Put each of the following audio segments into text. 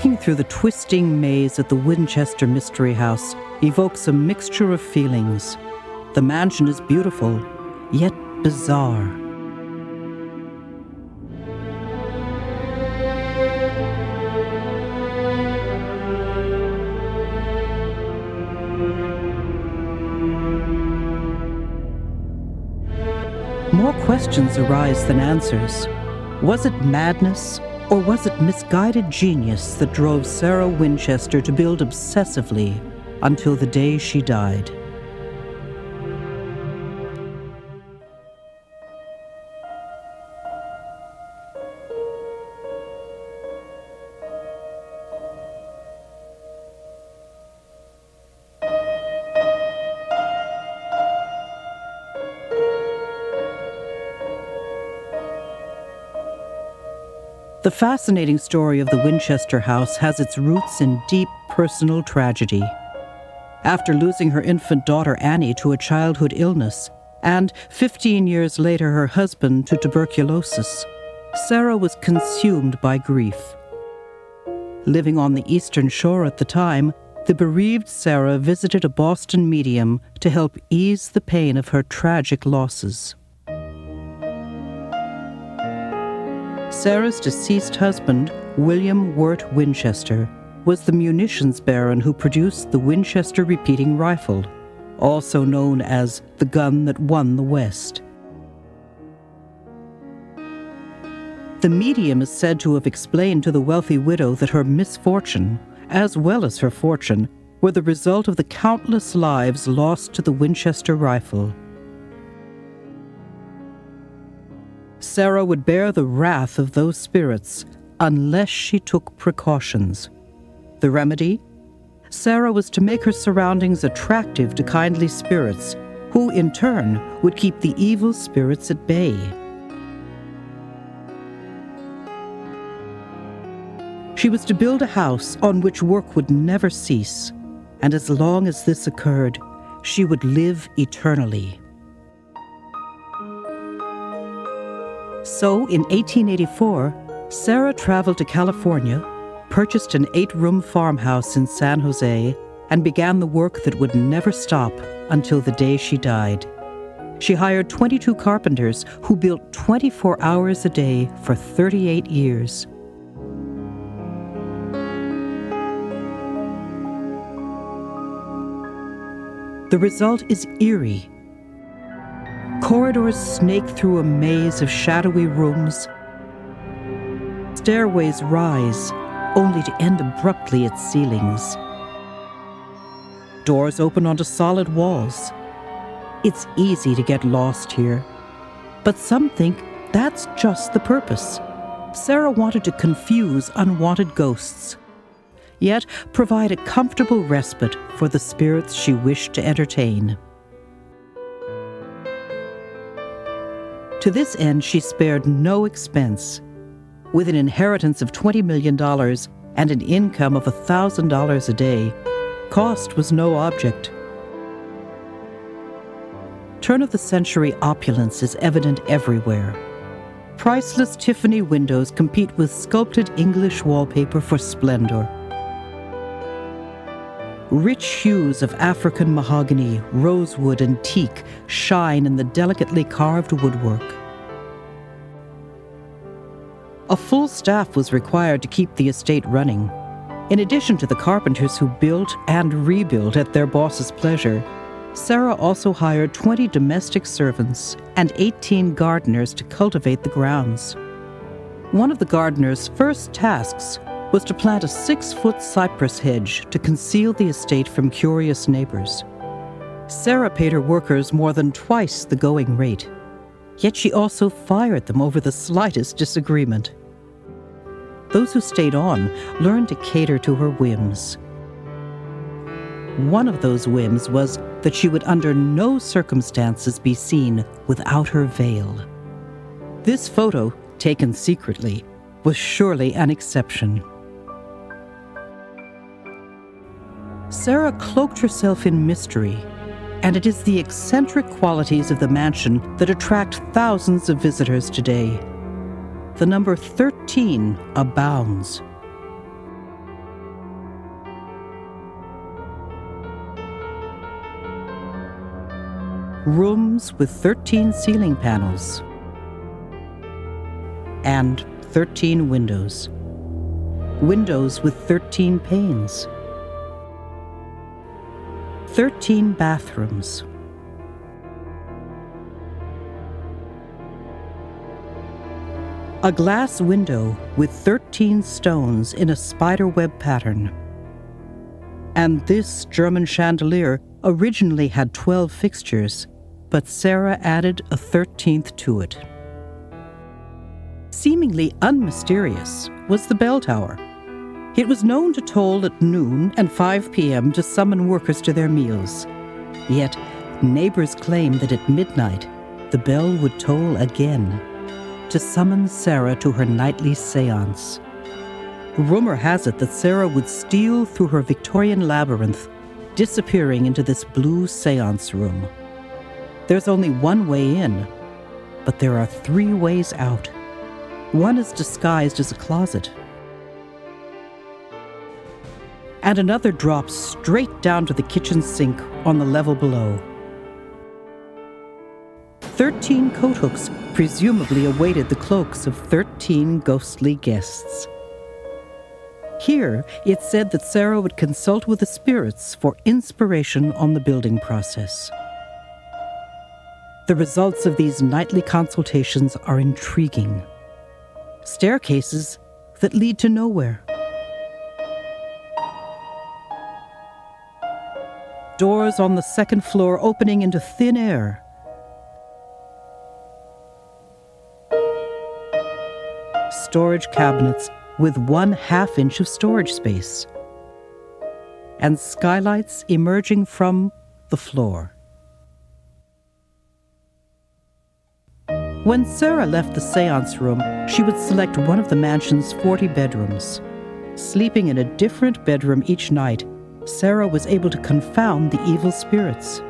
Walking through the twisting maze at the Winchester Mystery House evokes a mixture of feelings. The mansion is beautiful, yet bizarre. More questions arise than answers. Was it madness, or was it misguided genius that drove Sarah Winchester to build obsessively until the day she died? The fascinating story of the Winchester house has its roots in deep personal tragedy. After losing her infant daughter Annie to a childhood illness, and 15 years later her husband to tuberculosis, Sarah was consumed by grief. Living on the Eastern Shore at the time, the bereaved Sarah visited a Boston medium to help ease the pain of her tragic losses. Sarah's deceased husband, William Wirt Winchester, was the munitions baron who produced the Winchester repeating rifle, also known as the gun that won the West. The medium is said to have explained to the wealthy widow that her misfortune, as well as her fortune, were the result of the countless lives lost to the Winchester rifle. Sarah would bear the wrath of those spirits unless she took precautions. The remedy? Sarah was to make her surroundings attractive to kindly spirits, who in turn would keep the evil spirits at bay. She was to build a house on which work would never cease, and as long as this occurred, she would live eternally. So, in 1884, Sarah traveled to California, purchased an 8-room farmhouse in San Jose, and began the work that would never stop until the day she died. She hired 22 carpenters who built 24 hours a day for 38 years. The result is eerie. Corridors snake through a maze of shadowy rooms. Stairways rise, only to end abruptly at ceilings. Doors open onto solid walls. It's easy to get lost here. But some think that's just the purpose. Sarah wanted to confuse unwanted ghosts, yet provide a comfortable respite for the spirits she wished to entertain. To this end, she spared no expense. With an inheritance of $20 million and an income of $1,000 a day, cost was no object. Turn-of-the-century opulence is evident everywhere. Priceless Tiffany windows compete with sculpted English wallpaper for splendor. Rich hues of African mahogany, rosewood, and teak shine in the delicately carved woodwork. A full staff was required to keep the estate running. In addition to the carpenters who built and rebuilt at their boss's pleasure, Sarah also hired 20 domestic servants and 18 gardeners to cultivate the grounds. One of the gardeners' first tasks was to plant a 6-foot cypress hedge to conceal the estate from curious neighbors. Sarah paid her workers more than twice the going rate, yet she also fired them over the slightest disagreement. Those who stayed on learned to cater to her whims. One of those whims was that she would under no circumstances be seen without her veil. This photo, taken secretly, was surely an exception. Sarah cloaked herself in mystery, and it is the eccentric qualities of the mansion that attract thousands of visitors today. The number 13 abounds. rooms with 13 ceiling panels, and 13 windows. Windows with 13 panes. 13 bathrooms. A glass window with 13 stones in a spiderweb pattern. And this German chandelier originally had 12 fixtures, but Sarah added a 13th to it. Seemingly unmysterious was the bell tower. It was known to toll at noon and 5 p.m. to summon workers to their meals. Yet, neighbors claimed that at midnight, the bell would toll again to summon Sarah to her nightly séance. Rumor has it that Sarah would steal through her Victorian labyrinth, disappearing into this blue séance room. There's only one way in, but there are 3 ways out. One is disguised as a closet, and another drops straight down to the kitchen sink on the level below. 13 coat hooks presumably awaited the cloaks of 13 ghostly guests. Here, it's said that Sarah would consult with the spirits for inspiration on the building process. The results of these nightly consultations are intriguing. Staircases that lead to nowhere. Doors on the 2nd floor opening into thin air. Storage cabinets with 1/2 inch of storage space. And skylights emerging from the floor. When Sarah left the séance room, she would select one of the mansion's 40 bedrooms. Sleeping in a different bedroom each night, Sarah was able to confound the evil spirits.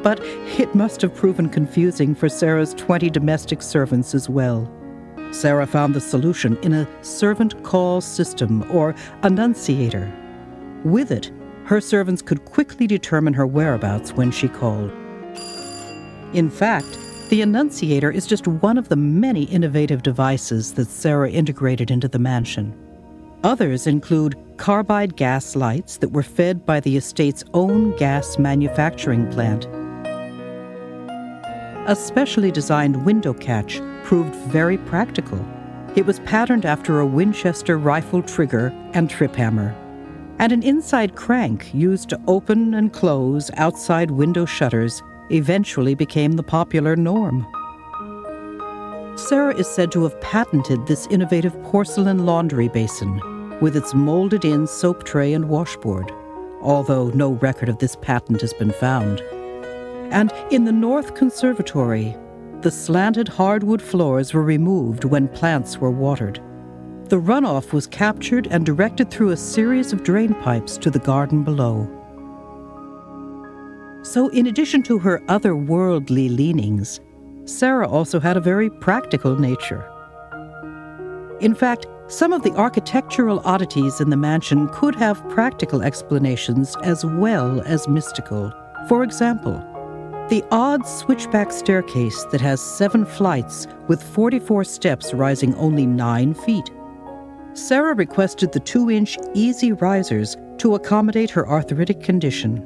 But it must have proven confusing for Sarah's 20 domestic servants as well. Sarah found the solution in a servant call system, or annunciator. With it, her servants could quickly determine her whereabouts when she called. In fact, the annunciator is just one of the many innovative devices that Sarah integrated into the mansion. Others include carbide gas lights that were fed by the estate's own gas manufacturing plant. A specially designed window catch proved very practical. It was patterned after a Winchester rifle trigger and trip hammer, and an inside crank used to open and close outside window shutters eventually became the popular norm. Sarah is said to have patented this innovative porcelain laundry basin with its molded-in soap tray and washboard, although no record of this patent has been found. And in the North Conservatory, the slanted hardwood floors were removed when plants were watered. The runoff was captured and directed through a series of drain pipes to the garden below. So in addition to her otherworldly leanings, Sarah also had a very practical nature. In fact, some of the architectural oddities in the mansion could have practical explanations as well as mystical. For example, the odd switchback staircase that has 7 flights with 44 steps rising only 9 feet. Sarah requested the 2-inch easy risers to accommodate her arthritic condition.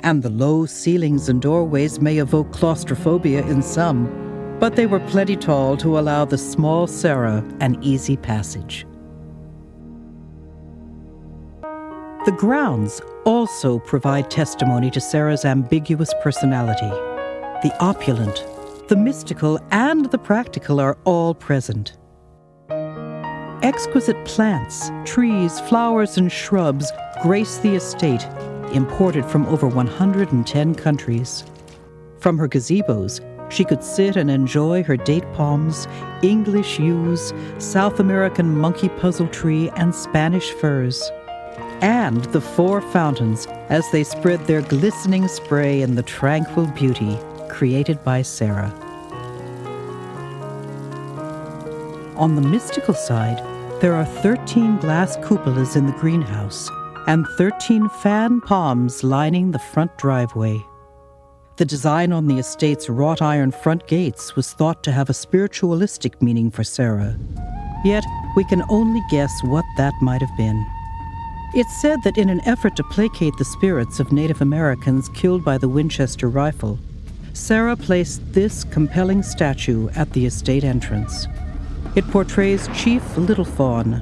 And the low ceilings and doorways may evoke claustrophobia in some, but they were plenty tall to allow the small Sarah an easy passage. The grounds also provide testimony to Sarah's ambiguous personality. The opulent, the mystical, and the practical are all present. Exquisite plants, trees, flowers, and shrubs grace the estate, imported from over 110 countries. From her gazebos, she could sit and enjoy her date palms, English yews, South American monkey puzzle tree, and Spanish firs. And the 4 fountains as they spread their glistening spray in the tranquil beauty created by Sarah. On the mystical side, there are 13 glass cupolas in the greenhouse and 13 fan palms lining the front driveway. The design on the estate's wrought iron front gates was thought to have a spiritualistic meaning for Sarah. Yet, we can only guess what that might have been. It's said that in an effort to placate the spirits of Native Americans killed by the Winchester rifle, Sarah placed this compelling statue at the estate entrance. It portrays Chief Little Fawn,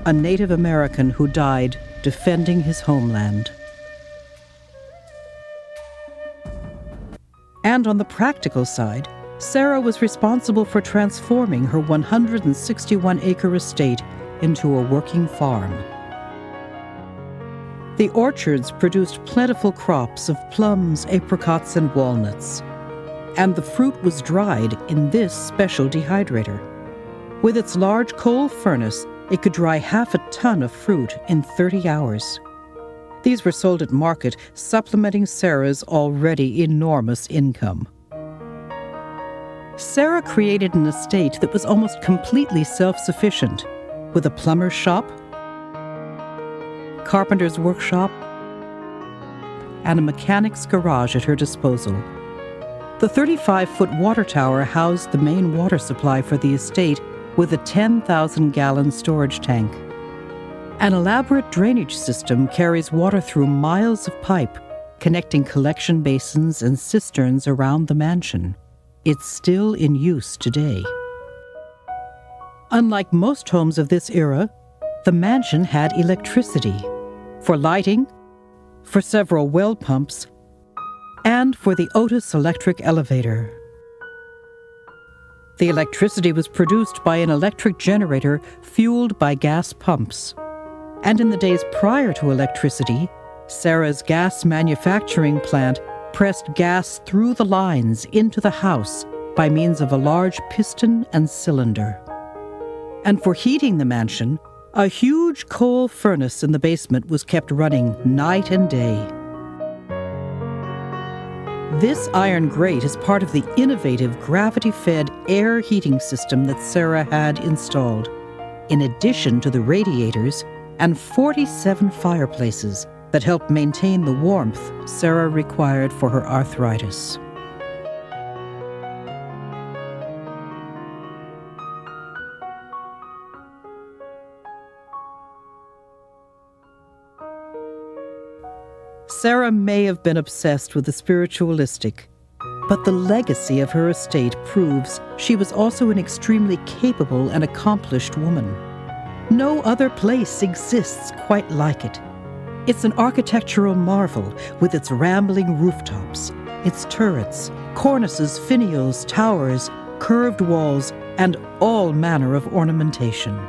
a Native American who died defending his homeland. And on the practical side, Sarah was responsible for transforming her 161-acre estate into a working farm. The orchards produced plentiful crops of plums, apricots, and walnuts, and the fruit was dried in this special dehydrator. With its large coal furnace, it could dry half a ton of fruit in 30 hours. These were sold at market, supplementing Sarah's already enormous income. Sarah created an estate that was almost completely self-sufficient, with a plumber's shop, carpenter's workshop, and a mechanic's garage at her disposal. The 35-foot water tower housed the main water supply for the estate with a 10,000-gallon storage tank. An elaborate drainage system carries water through miles of pipe, connecting collection basins and cisterns around the mansion. It's still in use today. Unlike most homes of this era, the mansion had electricity for lighting, for several well pumps, and for the Otis electric elevator. The electricity was produced by an electric generator fueled by gas pumps. And in the days prior to electricity, Sarah's gas manufacturing plant pressed gas through the lines into the house by means of a large piston and cylinder. And for heating the mansion, a huge coal furnace in the basement was kept running night and day. This iron grate is part of the innovative gravity-fed air heating system that Sarah had installed, in addition to the radiators and 47 fireplaces that helped maintain the warmth Sarah required for her arthritis. Sarah may have been obsessed with the spiritualistic, but the legacy of her estate proves she was also an extremely capable and accomplished woman. No other place exists quite like it. It's an architectural marvel with its rambling rooftops, its turrets, cornices, finials, towers, curved walls, and all manner of ornamentation.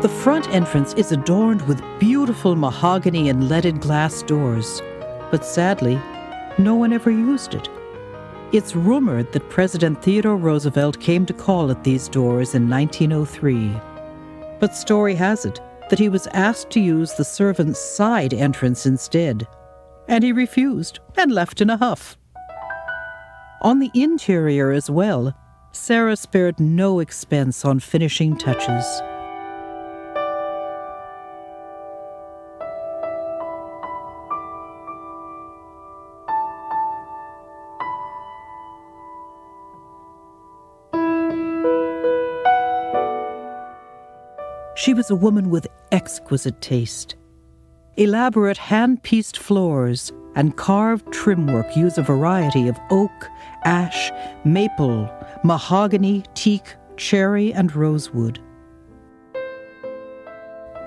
The front entrance is adorned with beautiful mahogany and leaded glass doors, but sadly, no one ever used it. It's rumored that President Theodore Roosevelt came to call at these doors in 1903. But story has it that he was asked to use the servants' side entrance instead, and he refused and left in a huff. On the interior as well, Sarah spared no expense on finishing touches. She was a woman with exquisite taste. Elaborate hand-pieced floors and carved trimwork use a variety of oak, ash, maple, mahogany, teak, cherry, and rosewood.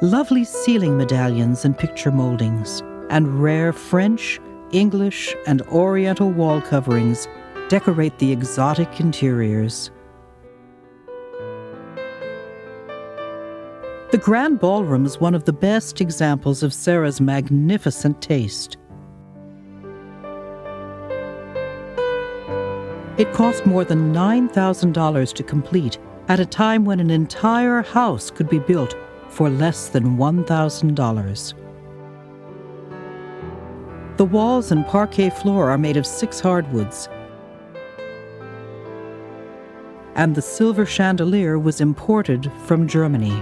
Lovely ceiling medallions and picture moldings, and rare French, English, and Oriental wall coverings decorate the exotic interiors. The Grand Ballroom is one of the best examples of Sarah's magnificent taste. It cost more than $9,000 to complete at a time when an entire house could be built for less than $1,000. The walls and parquet floor are made of 6 hardwoods, and the silver chandelier was imported from Germany.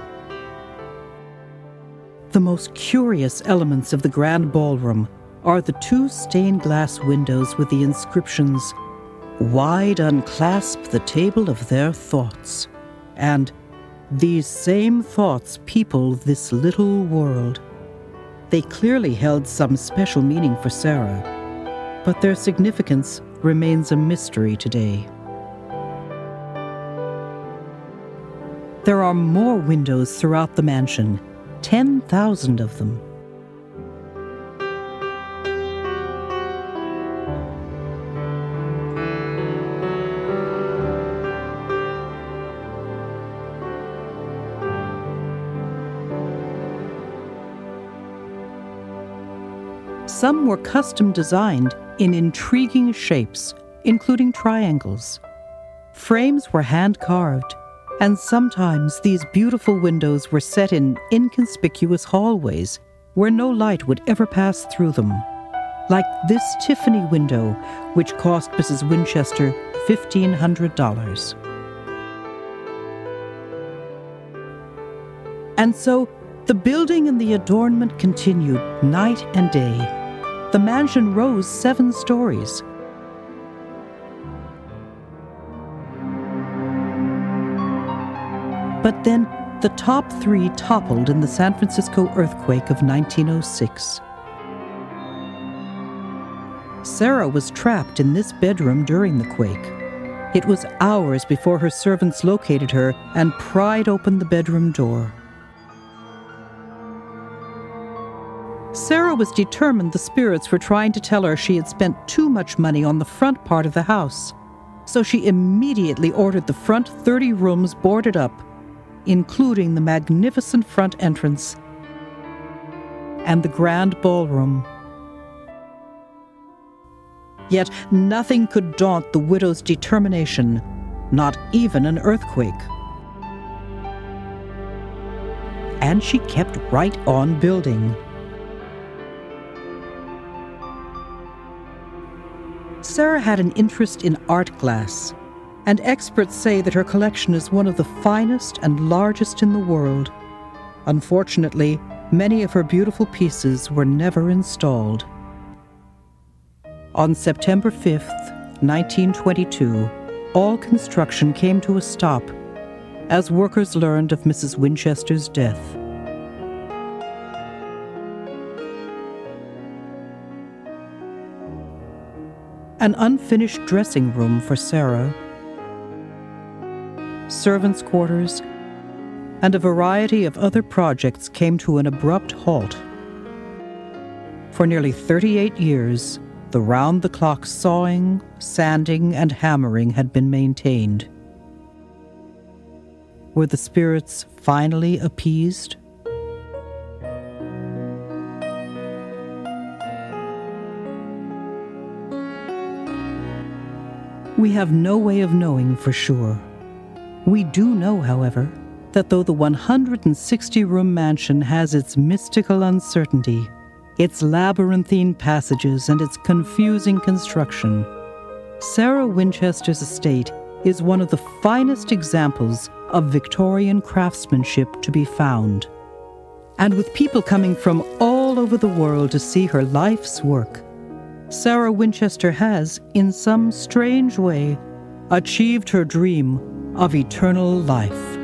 The most curious elements of the grand ballroom are the 2 stained glass windows with the inscriptions, "Wide unclasp the table of their thoughts," and "These same thoughts people this little world." They clearly held some special meaning for Sarah, but their significance remains a mystery today. There are more windows throughout the mansion, 10,000 of them. Some were custom designed in intriguing shapes, including triangles. Frames were hand-carved, and sometimes these beautiful windows were set in inconspicuous hallways where no light would ever pass through them, like this Tiffany window, which cost Mrs. Winchester $1,500. And so, the building and the adornment continued night and day. The mansion rose 7 stories. But then, the top 3 toppled in the San Francisco earthquake of 1906. Sarah was trapped in this bedroom during the quake. It was hours before her servants located her and pried open the bedroom door. Sarah was determined the spirits were trying to tell her she had spent too much money on the front part of the house, so she immediately ordered the front 30 rooms boarded up, including the magnificent front entrance and the grand ballroom. Yet nothing could daunt the widow's determination, not even an earthquake. And she kept right on building. Sarah had an interest in art glass, and experts say that her collection is one of the finest and largest in the world. Unfortunately, many of her beautiful pieces were never installed. On September 5th, 1922, all construction came to a stop as workers learned of Mrs. Winchester's death. An unfinished dressing room for Sarah, servants' quarters, and a variety of other projects came to an abrupt halt. For nearly 38 years, the round-the-clock sawing, sanding, and hammering had been maintained. Were the spirits finally appeased? We have no way of knowing for sure. We do know, however, that though the 160-room mansion has its mystical uncertainty, its labyrinthine passages, and its confusing construction, Sarah Winchester's estate is one of the finest examples of Victorian craftsmanship to be found. And with people coming from all over the world to see her life's work, Sarah Winchester has, in some strange way, achieved her dream of eternal life.